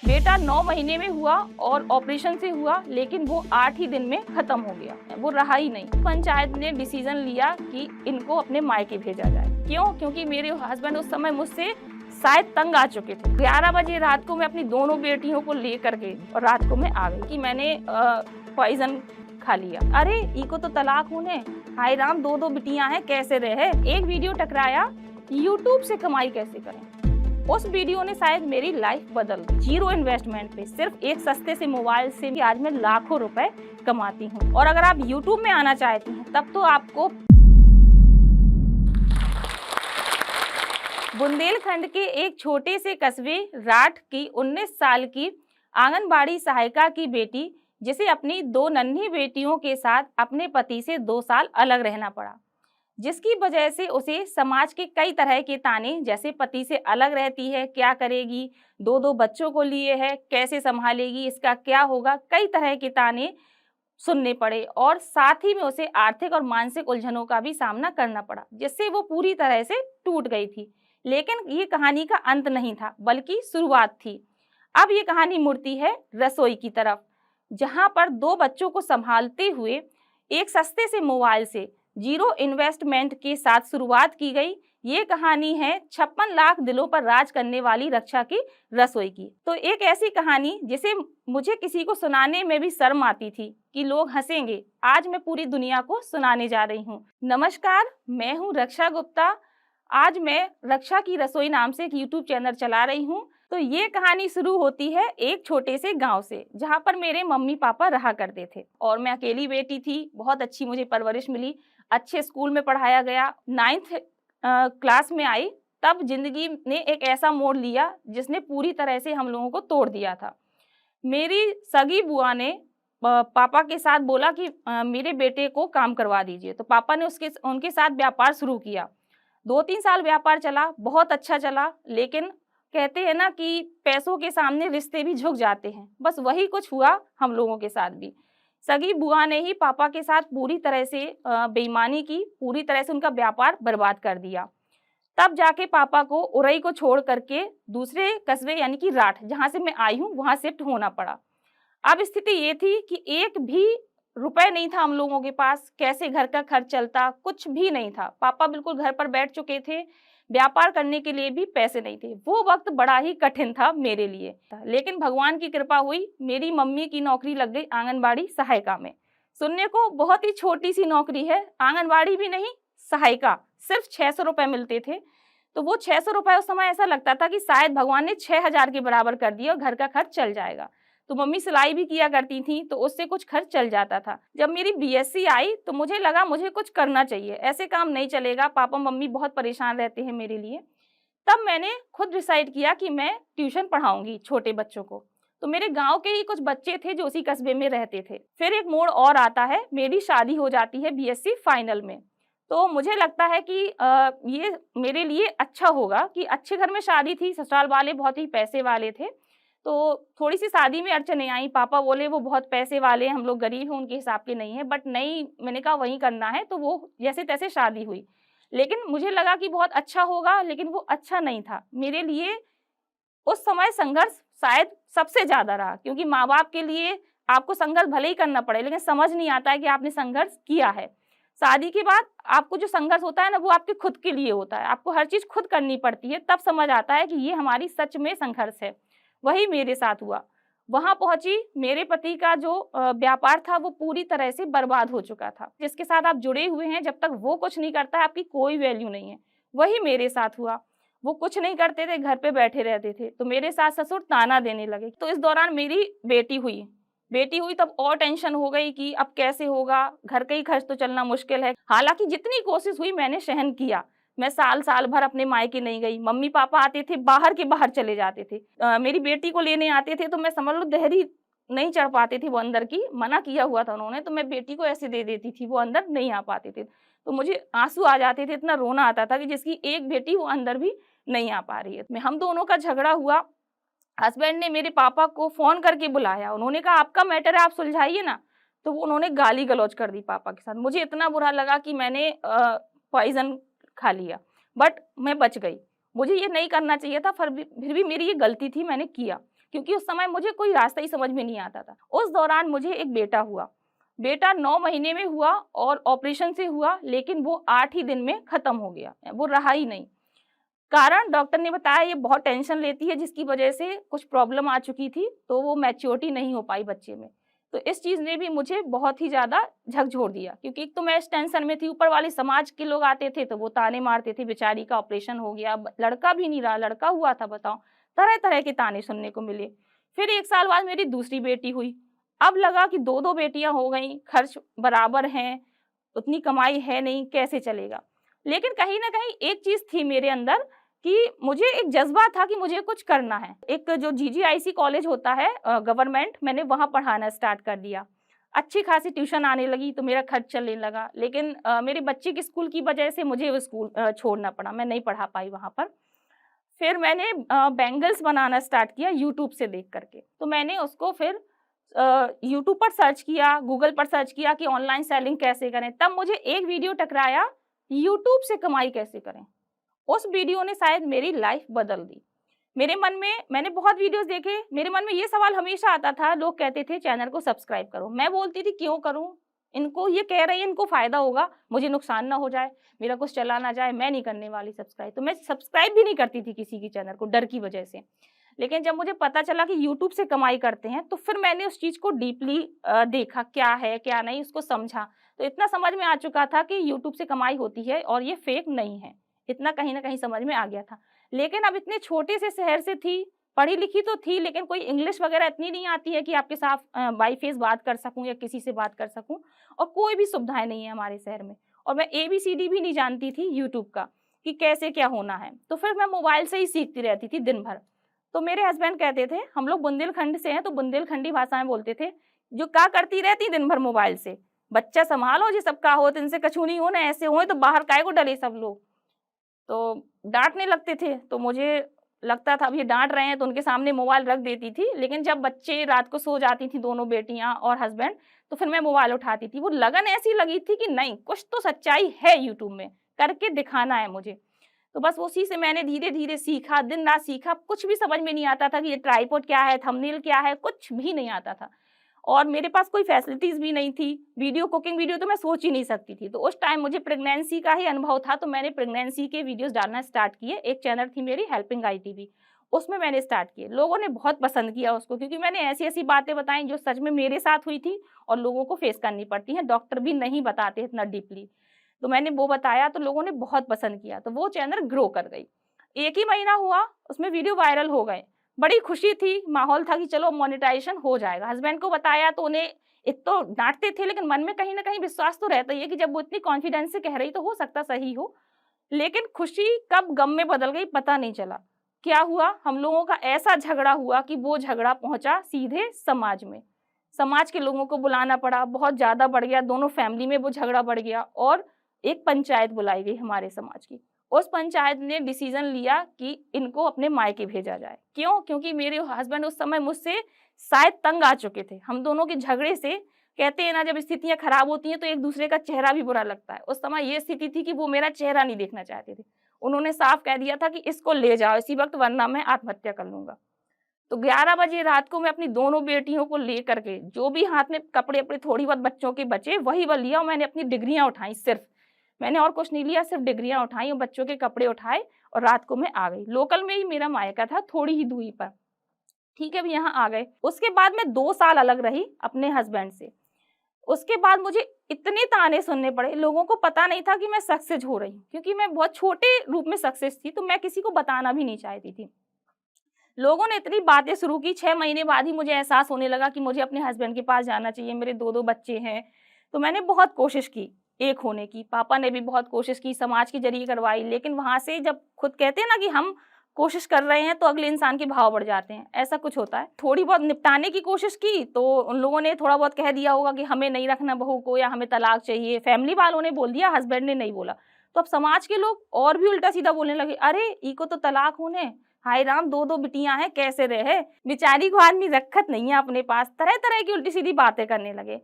बेटा 9 महीने में हुआ और ऑपरेशन से हुआ, लेकिन वो 8 ही दिन में खत्म हो गया, वो रहा ही नहीं। पंचायत ने डिसीजन लिया कि इनको अपने मायके भेजा जाए। क्यों? क्योंकि मेरे हस्बैंड उस समय मुझसे शायद तंग आ चुके थे। 11 बजे रात को मैं अपनी दोनों बेटियों को लेकर के और रात को मैं आ गई कि मैंने पॉइजन खा लिया। अरे इको तो तलाक होने, हाय राम, 2 बिटियां हैं, कैसे रहे। एक वीडियो टकराया, यूट्यूब से कमाई कैसे करें। उस वीडियो ने शायद मेरी लाइफ बदल दी। 0 इन्वेस्टमेंट पे सिर्फ एक सस्ते से मोबाइल से भी आज मैं लाखों रुपए कमाती हूँ। और अगर आप यूट्यूब में आना चाहती हैं तब तो आपको बुंदेलखंड के एक छोटे से कस्बे राठ की 19 साल की आंगनबाड़ी सहायिका की बेटी, जिसे अपनी 2 नन्ही बेटियों के साथ अपने पति से 2 साल अलग रहना पड़ा, जिसकी वजह से उसे समाज के कई तरह के ताने, जैसे पति से अलग रहती है, क्या करेगी, 2 बच्चों को लिए है, कैसे संभालेगी, इसका क्या होगा, कई तरह के ताने सुनने पड़े। और साथ ही में उसे आर्थिक और मानसिक उलझनों का भी सामना करना पड़ा, जिससे वो पूरी तरह से टूट गई थी। लेकिन ये कहानी का अंत नहीं था, बल्कि शुरुआत थी। अब ये कहानी मुड़ती है रसोई की तरफ, जहां पर 2 बच्चों को संभालते हुए एक सस्ते से मोबाइल से 0 इन्वेस्टमेंट के साथ शुरुआत की गई। ये कहानी है 56 लाख दिलों पर राज करने वाली रक्षा की रसोई की। तो एक ऐसी कहानी जिसे मुझे किसी को सुनाने में भी शर्म आती थी कि लोग हंसेंगे, आज मैं पूरी दुनिया को सुनाने जा रही हूँ। नमस्कार, मैं हूँ रक्षा गुप्ता। आज मैं रक्षा की रसोई नाम से एक यूट्यूब चैनल चला रही हूँ। तो ये कहानी शुरू होती है एक छोटे से गांव से, जहाँ पर मेरे मम्मी पापा रहा करते थे और मैं अकेली बेटी थी। बहुत अच्छी मुझे परवरिश मिली, अच्छे स्कूल में पढ़ाया गया। 9th क्लास में आई तब जिंदगी ने एक ऐसा मोड़ लिया जिसने पूरी तरह से हम लोगों को तोड़ दिया था। मेरी सगी बुआ ने पापा के साथ बोला कि मेरे बेटे को काम करवा दीजिए। तो पापा ने उनके साथ व्यापार शुरू किया। 2-3 साल व्यापार चला, बहुत अच्छा चला। लेकिन कहते हैं ना कि पैसों के सामने रिश्ते भी झुक जाते हैं, बस वही कुछ हुआ हम लोगों के साथ भी। सगी बुआ ने ही पापा के साथ पूरी तरह से बेईमानी की, पूरी तरह से उनका व्यापार बर्बाद कर दिया। तब जाके पापा को उरई को छोड़ करके दूसरे कस्बे यानी कि राठ, जहाँ से मैं आई हूँ, वहाँ शिफ्ट होना पड़ा। अब स्थिति ये थी कि एक भी रुपए नहीं था हम लोगों के पास, कैसे घर का खर्च चलता, कुछ भी नहीं था। पापा बिल्कुल घर पर बैठ चुके थे, व्यापार करने के लिए भी पैसे नहीं थे। वो वक्त बड़ा ही कठिन था मेरे लिए, लेकिन भगवान की कृपा हुई, मेरी मम्मी की नौकरी लग गई आंगनबाड़ी सहायिका में। सुनने को बहुत ही छोटी सी नौकरी है, आंगनबाड़ी भी नहीं, सहायिका, सिर्फ 600 रुपए मिलते थे। तो वो 600 रुपए उस समय ऐसा लगता था कि शायद भगवान ने 6000 के बराबर कर दिया और घर का खर्च चल जाएगा। तो मम्मी सिलाई भी किया करती थी, तो उससे कुछ खर्च चल जाता था। जब मेरी बीएससी आई तो मुझे लगा मुझे कुछ करना चाहिए, ऐसे काम नहीं चलेगा, पापा मम्मी बहुत परेशान रहते हैं मेरे लिए। तब मैंने खुद डिसाइड किया कि मैं ट्यूशन पढ़ाऊंगी छोटे बच्चों को। तो मेरे गांव के ही कुछ बच्चे थे जो उसी कस्बे में रहते थे। फिर एक मोड़ और आता है, मेरी शादी हो जाती है बीएससी फाइनल में। तो मुझे लगता है कि ये मेरे लिए अच्छा होगा कि अच्छे घर में शादी थी, ससुराल वाले बहुत ही पैसे वाले थे। तो थोड़ी सी शादी में अड़चनें आई। पापा बोले वो बहुत पैसे वाले हैं, हम लोग गरीब हैं, उनके हिसाब के नहीं है। बट नहीं, मैंने कहा वही करना है। तो वो जैसे तैसे शादी हुई। लेकिन मुझे लगा कि बहुत अच्छा होगा, लेकिन वो अच्छा नहीं था मेरे लिए। उस समय संघर्ष शायद सबसे ज्यादा रहा, क्योंकि माँ बाप के लिए आपको संघर्ष भले ही करना पड़े, लेकिन समझ नहीं आता है कि आपने संघर्ष किया है। शादी के बाद आपको जो संघर्ष होता है ना, वो आपके खुद के लिए होता है। आपको हर चीज खुद करनी पड़ती है, तब समझ आता है कि ये हमारी सच में संघर्ष है। वही मेरे साथ हुआ। वहां पहुंची, मेरे पति का जो व्यापार था वो पूरी तरह से बर्बाद हो चुका था। जिसके साथ आप जुड़े हुए हैं, जब तक वो कुछ नहीं करता है आपकी कोई वैल्यू नहीं है। वही मेरे साथ हुआ। वो कुछ नहीं करते थे, घर पे बैठे रहते थे। तो मेरे सास ससुर ताना देने लगे। तो इस दौरान मेरी बेटी हुई तब और टेंशन हो गई कि अब कैसे होगा, घर का ही खर्च तो चलना मुश्किल है। हालांकि जितनी कोशिश हुई मैंने सहन किया। मैं साल भर अपने मायके नहीं गई। मम्मी पापा आते थे, बाहर के बाहर चले जाते थे। मेरी बेटी को लेने आते थे तो मैं समझ लो देहरी नहीं चढ़ पाती थी, वो अंदर की, मना किया हुआ था उन्होंने। तो मैं बेटी को ऐसे दे देती थी, वो अंदर नहीं आ पाते थे। तो मुझे आंसू आ जाते थे, इतना रोना आता था कि जिसकी एक बेटी वो अंदर भी नहीं आ पा रही है। हम दोनों का झगड़ा हुआ। हस्बैंड ने मेरे पापा को फोन करके बुलाया, उन्होंने कहा आपका मैटर है, आप सुलझाइए ना। तो वो उन्होंने गाली गलौज कर दी पापा के साथ। मुझे इतना बुरा लगा कि मैंने पॉइजन खा लिया, बट मैं बच गई। मुझे ये नहीं करना चाहिए था, फिर भी मेरी ये गलती थी, मैंने किया। क्योंकि उस समय मुझे कोई रास्ता ही समझ में नहीं आता था। उस दौरान मुझे एक बेटा हुआ। बेटा 9 महीने में हुआ और ऑपरेशन से हुआ, लेकिन वो 8 ही दिन में खत्म हो गया, वो रहा ही नहीं। कारण डॉक्टर ने बताया ये बहुत टेंशन लेती है, जिसकी वजह से कुछ प्रॉब्लम आ चुकी थी, तो वो मैच्योरिटी नहीं हो पाई बच्चे में। तो इस चीज़ ने भी मुझे बहुत ही ज़्यादा झकझोर दिया, क्योंकि एक तो मैं इस टेंशन में थी, ऊपर वाले समाज के लोग आते थे तो वो ताने मारते थे, बेचारी का ऑपरेशन हो गया, लड़का भी नहीं रहा, लड़का हुआ था बताओ, तरह तरह के ताने सुनने को मिले। फिर 1 साल बाद मेरी दूसरी बेटी हुई। अब लगा कि 2-2 बेटियां हो गई, खर्च बराबर हैं, उतनी कमाई है नहीं, कैसे चलेगा। लेकिन कहीं ना कहीं एक चीज़ थी मेरे अंदर कि मुझे एक जज्बा था कि मुझे कुछ करना है। एक जो जीजीआईसी कॉलेज होता है गवर्नमेंट, मैंने वहाँ पढ़ाना स्टार्ट कर दिया। अच्छी खासी ट्यूशन आने लगी तो मेरा खर्च चलने लगा, लेकिन मेरे बच्चे के स्कूल की वजह से मुझे वो स्कूल छोड़ना पड़ा, मैं नहीं पढ़ा पाई वहाँ पर। फिर मैंने बैंगल्स बनाना स्टार्ट किया यूट्यूब से देख करके। तो मैंने उसको फिर यूट्यूब पर सर्च किया, गूगल पर सर्च किया कि ऑनलाइन सेलिंग कैसे करें। तब मुझे एक वीडियो टकराया, यूट्यूब से कमाई कैसे करें। उस वीडियो ने शायद मेरी लाइफ बदल दी। मेरे मन में, मैंने बहुत वीडियोस देखे, मेरे मन में ये सवाल हमेशा आता था, लोग कहते थे चैनल को सब्सक्राइब करो। मैं बोलती थी क्यों करूं, इनको ये कह रही है, इनको फायदा होगा, मुझे नुकसान ना हो जाए, मेरा कुछ चला ना जाए, मैं नहीं करने वाली सब्सक्राइब। तो मैं सब्सक्राइब भी नहीं करती थी किसी की चैनल को, डर की वजह से। लेकिन जब मुझे पता चला कि यूट्यूब से कमाई करते हैं, तो फिर मैंने उस चीज़ को डीपली देखा, क्या है क्या नहीं, उसको समझा। तो इतना समझ में आ चुका था कि यूट्यूब से कमाई होती है और ये फेक नहीं है, इतना कहीं ना कहीं समझ में आ गया था। लेकिन अब इतने छोटे से शहर से थी, पढ़ी लिखी तो थी, लेकिन कोई इंग्लिश वगैरह इतनी नहीं आती है कि आपके साथ बाई फेस बात कर सकूं या किसी से बात कर सकूं, और कोई भी सुविधाएं नहीं है हमारे शहर में। और मैं ABCD भी नहीं जानती थी यूट्यूब का कि कैसे क्या होना है। तो फिर मैं मोबाइल से ही सीखती रहती थी दिन भर। तो मेरे हस्बैंड कहते थे, हम लोग बुंदेलखंड से हैं तो बुंदेलखंडी भाषा में बोलते थे, जो क्या करती रहती दिन भर मोबाइल से, बच्चा संभालो जी, सबका हो, इनसे कछू नहीं हो ना, ऐसे हो तो बाहर काय को डले सब लोग। तो डाँटने लगते थे, तो मुझे लगता था अब ये डाँट रहे हैं, तो उनके सामने मोबाइल रख देती थी। लेकिन जब बच्चे रात को सो जाती थी, दोनों बेटियाँ और हस्बैंड, तो फिर मैं मोबाइल उठाती थी। वो लगन ऐसी लगी थी कि नहीं, कुछ तो सच्चाई है यूट्यूब में, करके दिखाना है मुझे। तो बस उसी से मैंने धीरे-धीरे सीखा, दिन-रात सीखा। कुछ भी समझ में नहीं आता था कि ये ट्राइपॉड क्या है, थंबनेल क्या है, कुछ भी नहीं आता था। और मेरे पास कोई फैसिलिटीज़ भी नहीं थी। वीडियो, कुकिंग वीडियो तो मैं सोच ही नहीं सकती थी। तो उस टाइम मुझे प्रेगनेंसी का ही अनुभव था, तो मैंने प्रेगनेंसी के वीडियोज़ डालना स्टार्ट किए। एक चैनल थी मेरी हेल्पिंग ITV, उसमें मैंने स्टार्ट किए। लोगों ने बहुत पसंद किया उसको, क्योंकि मैंने ऐसी-ऐसी बातें बताई जो सच में मेरे साथ हुई थी और लोगों को फेस करनी पड़ती हैं, डॉक्टर भी नहीं बताते इतना डीपली। तो मैंने वो बताया, तो लोगों ने बहुत पसंद किया, तो वो चैनल ग्रो कर गई। 1 ही महीना हुआ, उसमें वीडियो वायरल हो गए। बड़ी खुशी थी, माहौल था कि चलो मोनेटाइजेशन हो जाएगा। हस्बैंड को बताया तो उन्हें, एक तो डाँटते थे, लेकिन मन में कहीं न कहीं विश्वास तो रहता ही है कि जब वो इतनी कॉन्फिडेंस से कह रही तो हो सकता सही हो। लेकिन खुशी कब गम में बदल गई पता नहीं चला। क्या हुआ, हम लोगों का ऐसा झगड़ा हुआ कि वो झगड़ा पहुँचा सीधे समाज में। समाज के लोगों को बुलाना पड़ा, बहुत ज़्यादा बढ़ गया, दोनों फैमिली में वो झगड़ा बढ़ गया और एक पंचायत बुलाई गई हमारे समाज की। उस पंचायत ने डिसीजन लिया कि इनको अपने मायके भेजा जाए। क्यों? क्योंकि मेरे हस्बैंड उस समय मुझसे शायद तंग आ चुके थे। हम दोनों के झगड़े से, कहते हैं ना, जब स्थितियाँ खराब होती हैं तो एक दूसरे का चेहरा भी बुरा लगता है। उस समय ये स्थिति थी कि वो मेरा चेहरा नहीं देखना चाहते थे। उन्होंने साफ कह दिया था कि इसको ले जाओ इसी वक़्त, वरना मैं आत्महत्या कर लूँगा। तो 11 बजे रात को मैं अपनी दोनों बेटियों को लेकर के, जो भी हाथ में कपड़े-वपड़े थोड़ी बहुत बच्चों के बचे, वही व लिया और मैंने अपनी डिग्रियाँ उठाई सिर्फ़। मैंने और कुछ नहीं लिया, सिर्फ़ डिग्रियाँ उठाई और बच्चों के कपड़े उठाए और रात को मैं आ गई। लोकल में ही मेरा मायका था, थोड़ी ही दूरी पर। ठीक है, अब यहाँ आ गए। उसके बाद मैं 2 साल अलग रही अपने हस्बैंड से। उसके बाद मुझे इतने ताने सुनने पड़े, लोगों को पता नहीं था कि मैं सक्सेस हो रही हूँ, क्योंकि मैं बहुत छोटे रूप में सक्सेस थी, तो मैं किसी को बताना भी नहीं चाहती थी। लोगों ने इतनी बातें शुरू की, 6 महीने बाद ही मुझे एहसास होने लगा कि मुझे अपने हस्बैंड के पास जाना चाहिए, मेरे 2-2 बच्चे हैं। तो मैंने बहुत कोशिश की एक होने की, पापा ने भी बहुत कोशिश की, समाज के ज़रिए करवाई, लेकिन वहाँ से जब खुद कहते हैं ना कि हम कोशिश कर रहे हैं तो अगले इंसान के भाव बढ़ जाते हैं, ऐसा कुछ होता है। थोड़ी बहुत निपटाने की कोशिश की तो उन लोगों ने थोड़ा बहुत कह दिया होगा कि हमें नहीं रखना बहू को या हमें तलाक चाहिए, फैमिली वालों ने बोल दिया, हस्बैंड ने नहीं बोला। तो अब समाज के लोग और भी उल्टा-सीधा बोलने लगे, अरे! इको तो तलाक होने, हाय राम, 2-2 बिटियां हैं, कैसे रहे? बेचारी को आदमी रखत नहीं है अपने पास, तरह-तरह की उल्टी-सीधी बातें करने लगे।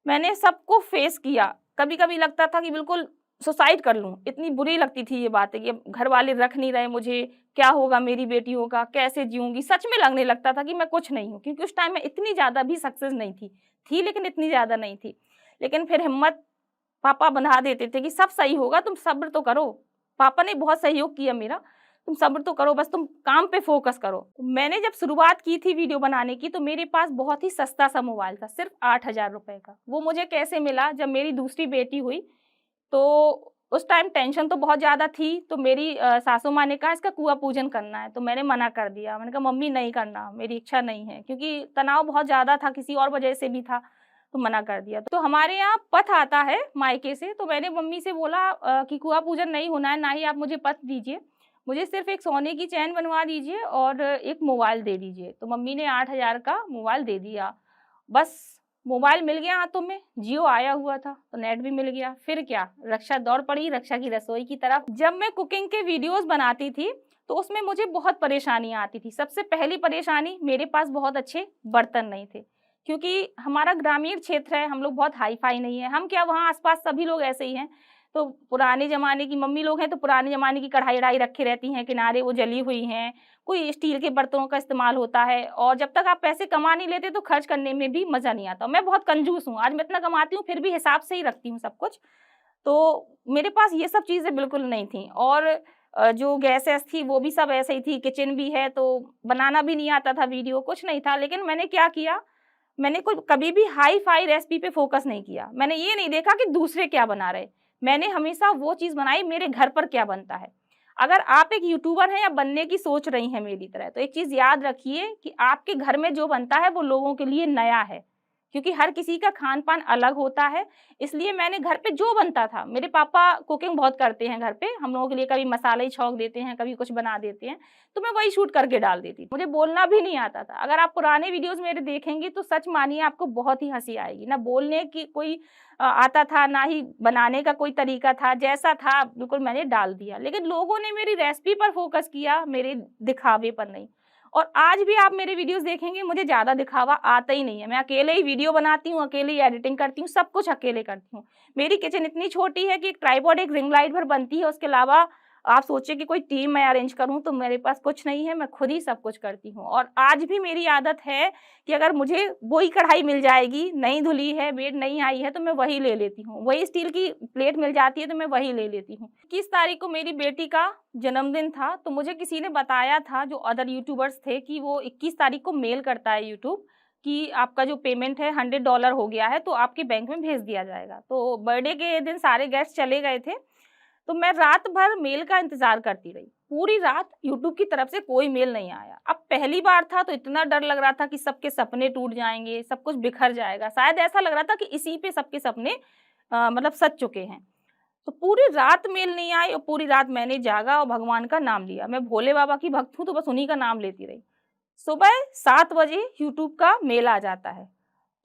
मैंने सबको फेस किया। कभी-कभी लगता था कि बिल्कुल सुसाइड कर लूँ, इतनी बुरी लगती थी ये बातें कि अब घर वाले रख नहीं रहे मुझे, क्या होगा मेरी बेटियों का, कैसे जीऊँगी? सच में लगने लगता था कि मैं कुछ नहीं हूँ, क्योंकि उस टाइम में इतनी ज़्यादा भी सक्सेस नहीं थी लेकिन इतनी ज़्यादा नहीं थी। लेकिन फिर हिम्मत पापा बँधा देते थे कि सब सही होगा, तुम सब्र तो करो। पापा ने बहुत सहयोग किया मेरा, तुम सब्र तो करो, बस तुम काम पे फ़ोकस करो। मैंने जब शुरुआत की थी वीडियो बनाने की, तो मेरे पास बहुत ही सस्ता-सा मोबाइल था, सिर्फ़ 8,000 रुपए का। वो मुझे कैसे मिला, जब मेरी दूसरी बेटी हुई, तो उस टाइम टेंशन तो बहुत ज़्यादा थी, तो मेरी सासू माँ ने कहा इसका कुआँ पूजन करना है, तो मैंने मना कर दिया। मैंने कहा मम्मी नहीं करना, मेरी इच्छा नहीं है, क्योंकि तनाव बहुत ज़्यादा था, किसी और वजह से भी था, तो मना कर दिया। तो हमारे यहाँ पथ आता है मायके से, तो मैंने मम्मी से बोला कि कुआँ पूजन नहीं होना है, ना ही आप मुझे पथ दीजिए, मुझे सिर्फ़ एक सोने की चैन बनवा दीजिए और एक मोबाइल दे दीजिए। तो मम्मी ने 8,000 का मोबाइल दे दिया। बस मोबाइल मिल गया हाथों में, जियो आया हुआ था, तो नेट भी मिल गया। फिर क्या, रक्षा दौड़ पड़ी रक्षा की रसोई की तरफ। जब मैं कुकिंग के वीडियोज़ बनाती थी, तो उसमें मुझे बहुत परेशानियाँ आती थी। सबसे पहली परेशानी, मेरे पास बहुत अच्छे बर्तन नहीं थे, क्योंकि हमारा ग्रामीण क्षेत्र है, हम लोग बहुत हाई-फाई नहीं है। हम क्या, वहाँ आस-पास सभी लोग ऐसे ही हैं। तो पुराने ज़माने की मम्मी लोग हैं, तो पुराने ज़माने की कढ़ाई-वढ़ाई रखी रहती हैं, किनारे वो जली हुई हैं, कोई स्टील के बर्तनों का इस्तेमाल होता है, और जब तक आप पैसे कमा नहीं लेते तो खर्च करने में भी मज़ा नहीं आता। मैं बहुत कंजूस हूँ, आज मैं इतना कमाती हूँ फिर भी हिसाब से ही रखती हूँ सब कुछ। तो मेरे पास ये सब चीज़ें बिल्कुल नहीं थी, और जो गैस-वैस थी वो भी सब ऐसे ही थी, किचन भी है, तो बनाना भी नहीं आता था वीडियो, कुछ नहीं था। लेकिन मैंने क्या किया, मैंने कोई कभी भी हाई-फाई रेसिपी पे फ़ोकस नहीं किया। मैंने ये नहीं देखा कि दूसरे क्या बना रहे। मैंने हमेशा वो चीज़ बनाई मेरे घर पर क्या बनता है। अगर आप एक यूट्यूबर हैं या बनने की सोच रही हैं मेरी तरह, तो एक चीज़ याद रखिए कि आपके घर में जो बनता है वो लोगों के लिए नया है। क्योंकि हर किसी का खान-पान अलग होता है, इसलिए मैंने घर पे जो बनता था, मेरे पापा कुकिंग बहुत करते हैं घर पे, हम लोगों के लिए कभी मसाले ही छौंक देते हैं, कभी कुछ बना देते हैं, तो मैं वही शूट करके डाल देती थी। मुझे बोलना भी नहीं आता था। अगर आप पुराने वीडियोज़ मेरे देखेंगी तो सच मानिए आपको बहुत ही हँसी आएगी। ना बोलने की कोई आता था, ना ही बनाने का कोई तरीका था, जैसा था बिल्कुल मैंने डाल दिया। लेकिन लोगों ने मेरी रेसिपी पर फ़ोकस किया, मेरे दिखावे पर नहीं। और आज भी आप मेरे वीडियोज़ देखेंगे, मुझे ज़्यादा दिखावा आता ही नहीं है। मैं अकेले ही वीडियो बनाती हूँ, अकेले ही एडिटिंग करती हूँ, सब कुछ अकेले करती हूँ। मेरी किचन इतनी छोटी है कि एक ट्राइपॉड, एक रिंग लाइट भर बनती है, उसके अलावा आप सोचिए कि कोई टीम मैं अरेंज करूँ तो मेरे पास कुछ नहीं है, मैं खुद ही सब कुछ करती हूँ। और आज भी मेरी आदत है कि अगर मुझे वही कढ़ाई मिल जाएगी, नहीं धुली है, वेट नहीं आई है, तो मैं वही ले लेती हूँ। वही स्टील की प्लेट मिल जाती है तो मैं वही ले लेती हूँ। 21 तारीख को मेरी बेटी का जन्मदिन था, तो मुझे किसी ने बताया था, जो अदर यूट्यूबर्स थे, कि वो 21 तारीख को मेल करता है यूट्यूब कि आपका जो पेमेंट है $100 हो गया है, तो आपके बैंक में भेज दिया जाएगा। तो बर्थडे के दिन सारे गेस्ट चले गए थे, तो मैं रात भर मेल का इंतज़ार करती रही। पूरी रात यूट्यूब की तरफ से कोई मेल नहीं आया। अब पहली बार था तो इतना डर लग रहा था कि सबके सपने टूट जाएँगे, सब कुछ बिखर जाएगा। शायद ऐसा लग रहा था कि इसी पे सबके सपने मतलब सज चुके हैं। तो पूरी रात मेल नहीं आई और पूरी रात मैंने जागा और भगवान का नाम लिया। मैं भोले बाबा की भक्त हूँ, तो बस उन्हीं का नाम लेती रही। सुबह 7 बजे यूट्यूब का मेल आ जाता है।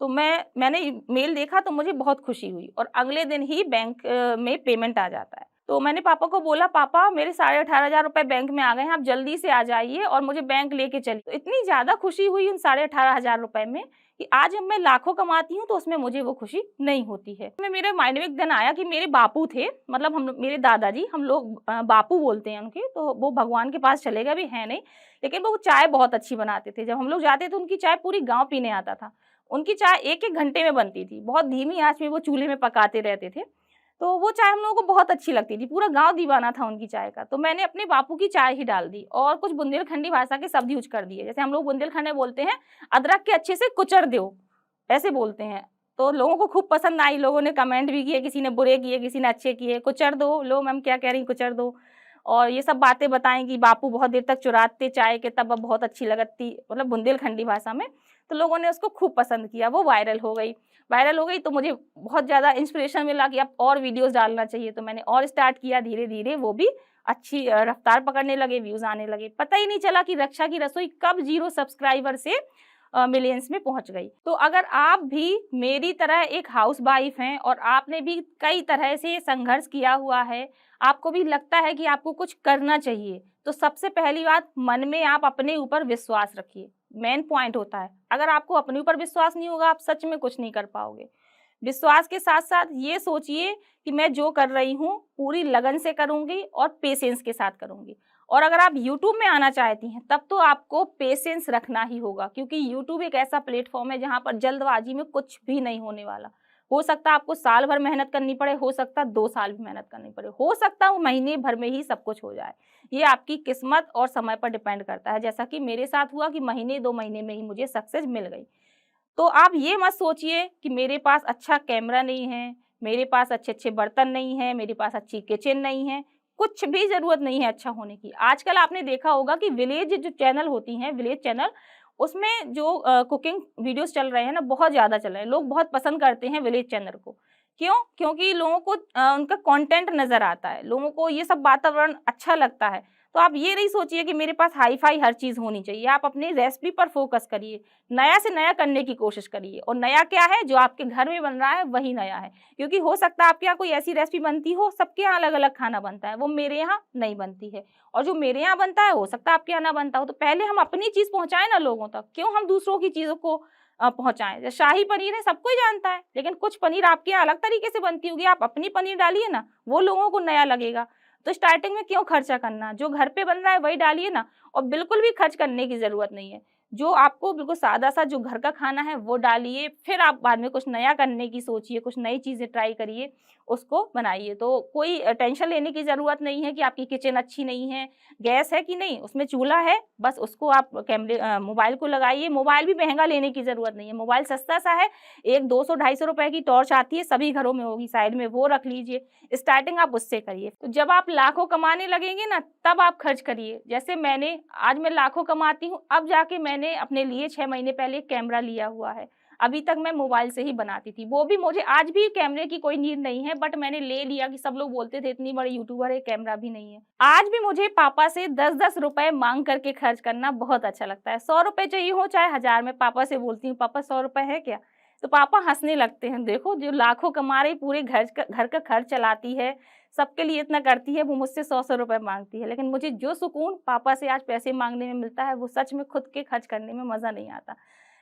तो मैंने मेल देखा तो मुझे बहुत खुशी हुई, और अगले दिन ही बैंक में पेमेंट आ जाता है। तो मैंने पापा को बोला, पापा मेरे 18,500 रुपए बैंक में आ गए हैं, आप जल्दी से आ जाइए और मुझे बैंक लेके चलिए। तो इतनी ज़्यादा खुशी हुई उन 18,500 रुपए में कि आज जब मैं लाखों कमाती हूँ तो उसमें मुझे वो खुशी नहीं होती है। मैं मेरे माइंड में एक दिन आया कि मेरे बापू थे, मतलब मेरे दादाजी, हम लोग बापू बोलते हैं उनके, तो वो भगवान के पास चले गए, अभी हैं नहीं, लेकिन वो चाय बहुत अच्छी बनाते थे। जब हम लोग जाते थे उनकी चाय पूरी गाँव पीने आता था। उनकी चाय 1-1 घंटे में बनती थी, बहुत धीमी आँच में वो चूल्हे में पकाते रहते थे। तो वो चाय हम लोगों को बहुत अच्छी लगती थी, पूरा गाँव दीवाना था उनकी चाय का। तो मैंने अपने बापू की चाय ही डाल दी और कुछ बुंदेलखंडी भाषा के शब्द यूज़ कर दिए। जैसे हम लोग बुंदेलखंड में बोलते हैं, अदरक के अच्छे से कुचर दो, ऐसे बोलते हैं। तो लोगों को खूब पसंद आई, लोगों ने कमेंट भी किए, किसी ने बुरे किए, किसी ने अच्छे किए। कुचर दो, लो मैम क्या कह रही हैं, कुचर दो। और ये सब बातें बताई कि बापू बहुत देर तक चुराते चाय के, तब अब बहुत अच्छी लगती, मतलब बुंदेलखंडी भाषा में। तो लोगों ने उसको खूब पसंद किया, वो वायरल हो गई। वायरल हो गई तो मुझे बहुत ज़्यादा इंस्पिरेशन मिला कि अब और वीडियोज़ डालना चाहिए, तो मैंने और स्टार्ट किया। धीरे-धीरे वो भी अच्छी रफ्तार पकड़ने लगे, व्यूज़ आने लगे। पता ही नहीं चला कि रक्षा की रसोई कब 0 सब्सक्राइबर से मिलियंस में पहुंच गई। तो अगर आप भी मेरी तरह एक हाउसवाइफ हैं और आपने भी कई तरह से संघर्ष किया हुआ है, आपको भी लगता है कि आपको कुछ करना चाहिए, तो सबसे पहली बात, मन में आप अपने ऊपर विश्वास रखिए। मेन पॉइंट होता है, अगर आपको अपने ऊपर विश्वास नहीं होगा, आप सच में कुछ नहीं कर पाओगे। विश्वास के साथ साथ ये सोचिए कि मैं जो कर रही हूँ पूरी लगन से करूँगी और पेशेंस के साथ करूँगी। और अगर आप यूट्यूब में आना चाहती हैं तब तो आपको पेशेंस रखना ही होगा, क्योंकि यूट्यूब एक ऐसा प्लेटफॉर्म है जहाँ पर जल्दबाजी में कुछ भी नहीं होने वाला। हो सकता है आपको साल भर मेहनत करनी पड़े, हो सकता है 2 साल भी मेहनत करनी पड़े, हो सकता है वो महीने भर में ही सब कुछ हो जाए। ये आपकी किस्मत और समय पर डिपेंड करता है, जैसा कि मेरे साथ हुआ कि महीने 2 महीने में ही मुझे सक्सेस मिल गई। तो आप ये मत सोचिए कि मेरे पास अच्छा कैमरा नहीं है, मेरे पास अच्छे-अच्छे बर्तन नहीं हैं, मेरे पास अच्छी किचन नहीं है, कुछ भी ज़रूरत नहीं है अच्छा होने की। आजकल आपने देखा होगा कि विलेज जो चैनल होती हैं, विलेज चैनल, उसमें जो कुकिंग वीडियोज़ चल रहे हैं ना, बहुत ज़्यादा चल रहे हैं। लोग बहुत पसंद करते हैं विलेज चैनल को। क्यों? क्योंकि लोगों को उनका कंटेंट नज़र आता है, लोगों को ये सब वातावरण अच्छा लगता है। तो आप ये नहीं सोचिए कि मेरे पास हाई-फाई हर चीज़ होनी चाहिए, आप अपनी रेसिपी पर फ़ोकस करिए। नया से नया करने की कोशिश करिए, और नया क्या है, जो आपके घर में बन रहा है वही नया है। क्योंकि हो सकता है आपके यहाँ कोई ऐसी रेसिपी बनती हो, सबके यहाँ अलग-अलग खाना बनता है, वो मेरे यहाँ नहीं बनती है, और जो मेरे यहाँ बनता है हो सकता है आपके यहाँ ना बनता हो। तो पहले हम अपनी चीज़ पहुँचाएँ ना लोगों तक, क्यों हम दूसरों की चीज़ों को पहुँचाएँ। जैसे शाही पनीर है, सब कोई जानता है, लेकिन कुछ पनीर आपके यहाँ अलग तरीके से बनती होगी, आप अपनी पनीर डालिए ना, वो लोगों को नया लगेगा। तो स्टार्टिंग में क्यों खर्चा करना, जो घर पे बन रहा है वही डालिए ना, और बिल्कुल भी खर्च करने की ज़रूरत नहीं है। जो आपको बिल्कुल सादा-सा जो घर का खाना है वो डालिए, फिर आप बाद में कुछ नया करने की सोचिए, कुछ नई चीज़ें ट्राई करिए, उसको बनाइए। तो कोई टेंशन लेने की ज़रूरत नहीं है कि आपकी किचन अच्छी नहीं है, गैस है कि नहीं, उसमें चूल्हा है, बस उसको आप मोबाइल को लगाइए। मोबाइल भी महँगा लेने की ज़रूरत नहीं है, मोबाइल सस्ता-सा है, एक 200 ढाई सौ रुपए की टॉर्च आती है, सभी घरों में होगी साइड में, वो रख लीजिए। स्टार्टिंग आप उससे करिए। तो जब आप लाखों कमाने लगेंगे ना, तब आप खर्च करिए। जैसे आज मैं लाखों कमाती हूँ, अब जाके मैंने अपने लिए 6 महीने पहले एक कैमरा लिया हुआ है। अभी तक मैं मोबाइल से ही बनाती थी। वो भी मुझे आज भी कैमरे की कोई नीड नहीं है, बट मैंने ले लिया कि सब लोग बोलते थे इतनी बड़ी यूट्यूबर है, कैमरा भी नहीं है। आज भी मुझे पापा से 10-10 रुपए माँग करके खर्च करना बहुत अच्छा लगता है। 100 रुपए चाहिए हो चाहे 1000, मैं पापा से बोलती हूँ, पापा 100 रुपए है क्या? तो पापा हँसने लगते हैं, देखो जो लाखों कमा रही, पूरे घर का खर्च चलाती है, सबके लिए इतना करती है, वो मुझसे 100-100 रुपए माँगती है। लेकिन मुझे जो सुकून पापा से आज पैसे माँगने में मिलता है, वो सच में खुद के खर्च करने में मज़ा नहीं आता।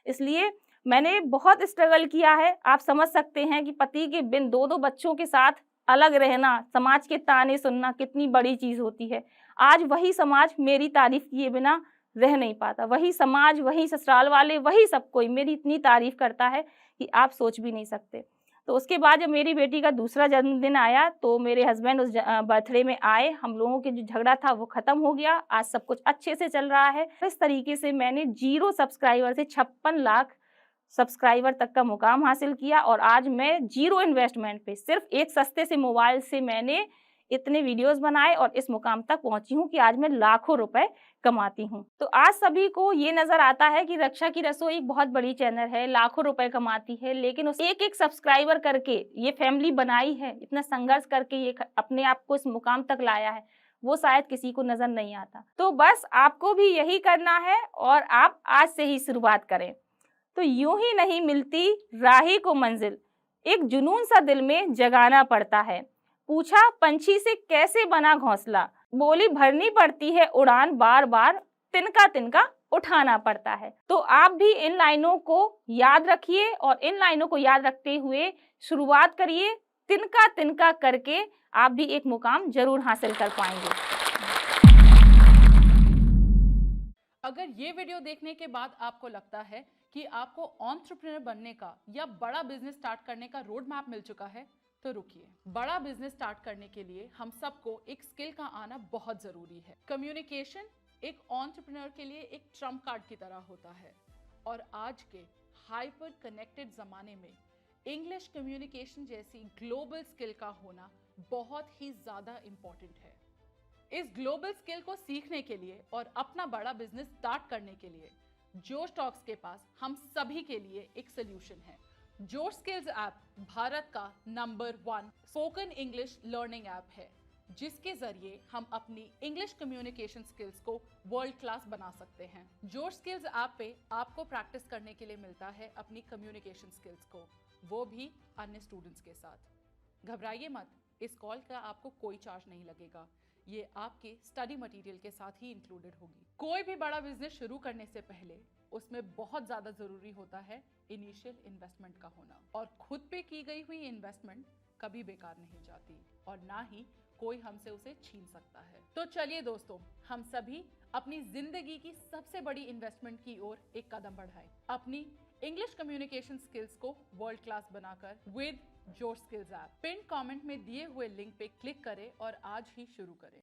इसलिए मैंने बहुत स्ट्रगल किया है। आप समझ सकते हैं कि पति के बिन 2-2 बच्चों के साथ अलग रहना, समाज के ताने सुनना कितनी बड़ी चीज़ होती है। आज वही समाज मेरी तारीफ़ किए बिना रह नहीं पाता। वही समाज, वही ससुराल वाले, वही सब कोई मेरी इतनी तारीफ़ करता है कि आप सोच भी नहीं सकते। तो उसके बाद जब मेरी बेटी का दूसरा जन्मदिन आया, तो मेरे हस्बैंड उस बर्थडे में आए, हम लोगों के जो झगड़ा था वो ख़त्म हो गया, आज सब कुछ अच्छे से चल रहा है। इस तरीके से मैंने 0 सब्सक्राइबर से 56 लाख सब्सक्राइबर तक का मुकाम हासिल किया, और आज मैं 0 इन्वेस्टमेंट पे सिर्फ़ एक सस्ते से मोबाइल से मैंने इतने वीडियोज़ बनाए और इस मुकाम तक पहुँची हूँ कि आज मैं लाखों रुपए कमाती हूँ। तो आज सभी को ये नज़र आता है कि रक्षा की रसोई एक बहुत बड़ी चैनल है, लाखों रुपए कमाती है, लेकिन उस एक-एक सब्सक्राइबर करके ये फैमिली बनाई है, इतना संघर्ष करके ये अपने आप को इस मुकाम तक लाया है, वो शायद किसी को नज़र नहीं आता। तो बस आपको भी यही करना है, और आप आज से ही शुरुआत करें। तो यूं ही नहीं मिलती राही को मंजिल, एक जुनून सा दिल में जगाना पड़ता है। पूछा पंछी से कैसे बना घोंसला, बोली भरनी पड़ती है उड़ान बार बार, तिनका तिनका उठाना पड़ता है। तो आप भी इन लाइनों को याद रखिए, और इन लाइनों को याद रखते हुए शुरुआत करिए। तिनका तिनका करके आप भी एक मुकाम जरूर हासिल कर पाएंगे। अगर ये वीडियो देखने के बाद आपको लगता है कि आपको एंटरप्रेन्योर बनने का या बड़ा बिजनेस स्टार्ट करने का रोड मैप मिल चुका है, तो रुकिए। बड़ा बिजनेस स्टार्ट करने के लिए हम सबको एक स्किल का आना बहुत जरूरी है। कम्युनिकेशन एक एंटरप्रेन्योर के लिए एक ट्रम्प कार्ड की तरह होता है, और आज के हाइपर कनेक्टेड जमाने में इंग्लिश कम्युनिकेशन जैसी ग्लोबल स्किल का होना बहुत ही ज्यादा इंपॉर्टेंट है। इस ग्लोबल स्किल को सीखने के लिए और अपना बड़ा बिजनेस स्टार्ट करने के लिए जोश टॉक्स के पास हम सभी के लिए एक सोल्यूशन है। जोश स्किल्स ऐप भारत का number 1 spoken English learning app है, जिसके जरिए हम अपनी इंग्लिश कम्युनिकेशन स्किल्स को वर्ल्ड क्लास बना सकते हैं। जोश स्किल्स ऐप पे आपको प्रैक्टिस करने के लिए मिलता है अपनी कम्युनिकेशन स्किल्स को, वो भी अन्य स्टूडेंट्स के साथ। घबराइए मत, इस कॉल का आपको कोई चार्ज नहीं लगेगा। ये आपके स्टडी मटेरियल के साथ ही इंक्लूडेड होगी। कोई भी बड़ा बिजनेस शुरू करने से पहले उसमें बहुत ज्यादा जरूरी होता है इनिशियल इन्वेस्टमेंट का होना, और खुद पे की गई हुई इन्वेस्टमेंट कभी बेकार नहीं जाती और ना ही कोई हमसे उसे छीन सकता है। तो चलिए दोस्तों, हम सभी अपनी जिंदगी की सबसे बड़ी इन्वेस्टमेंट की ओर एक कदम बढ़ाएं, अपनी इंग्लिश कम्युनिकेशन स्किल्स को वर्ल्ड क्लास बनाकर with your skills app. Pin comment में दिए हुए लिंक पे क्लिक करें और आज ही शुरू करें।